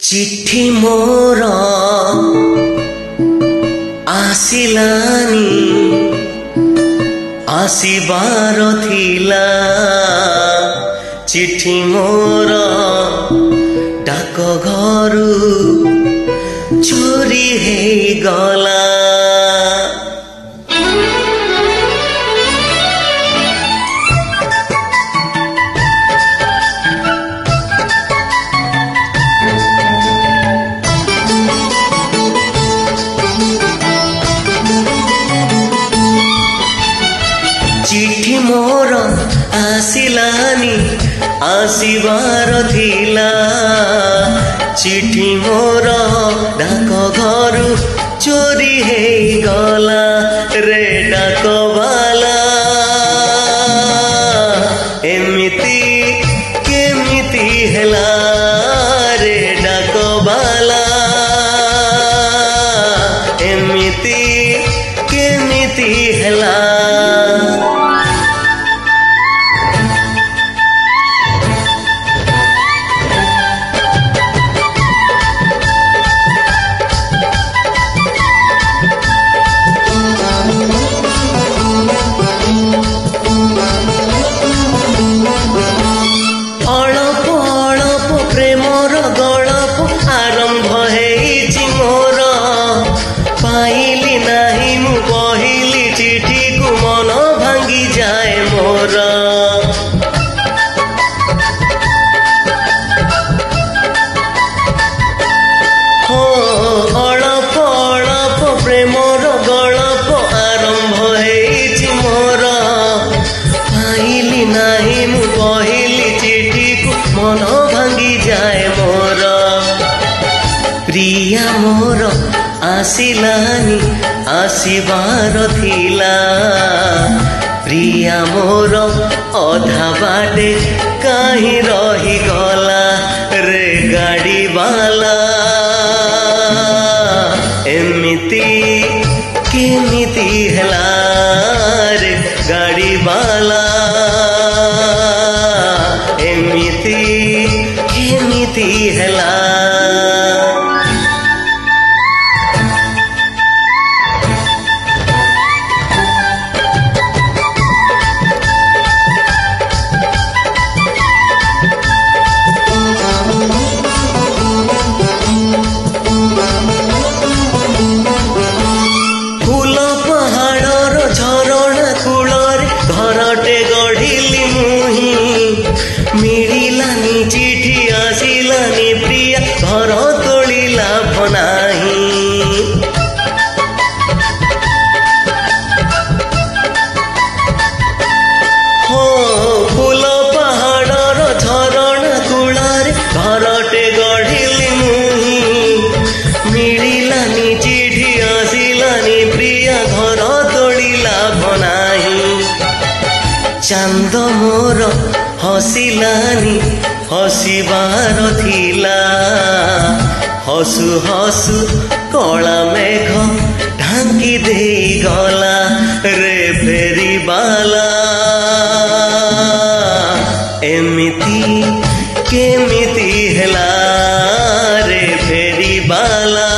चिट्ठी मोर आसिलानी आसिबार थिला चिट्ठी मोर डाक घरु चोरी हे गला चिट्ठी मोर आसिलानी आसिबार थिला चिट्ठी मोर डाक घरु चोरी हे गला रे डाकवाला एमिति केमिति हेला रे डाकवाला एमिति केमिति हेला प्रेमर गळप आरंभ हेइछि मोर पाइली नाही मु पहिली चिठी को मन भांगी जाए मोर हो अळप अळप प्रेमर गळप आरंभ हेइछि मोर पाइली नाही मु पहिली चिठी को मन भांगी जाए मोर प्रिया मोर आसिलानी आसिबार थिला प्रिया मोर अधा बाटे काहे रही गला रे गाड़ी वाला एमिति केमिति हेला रे गाड़ी वाला एमिति केमिति हेला फूल पहाड़र झरणा कूलर घरटे गढ़िली मुही मिलिलानी चिठी आसिलानी प्रिया घर तोलिला भनाही हो फूल पहाड़र झरणा कूलर घरटे गढ़िली मुही मिलिलानी चिठी आसिलानी प्रिया घर तोलिला भनाही चांद मोर हसिलानी हसिबार थिला हसु हसु कला मेघ ढांकी देई गला रे फेरीवाला एमिति केमिति हेला रे फेरीवाला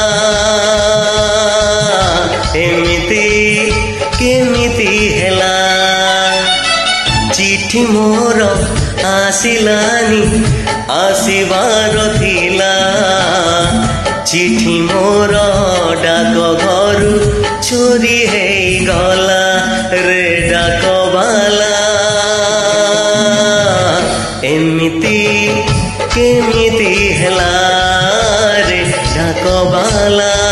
एमिति केमिति हेला चिट्ठी मोर आसिलानी आसिबार थिला चिट्ठी मोर डाक घरु चोरी हे गला रे डाकवाला एमिति केमिति हेला रे डाकवाला।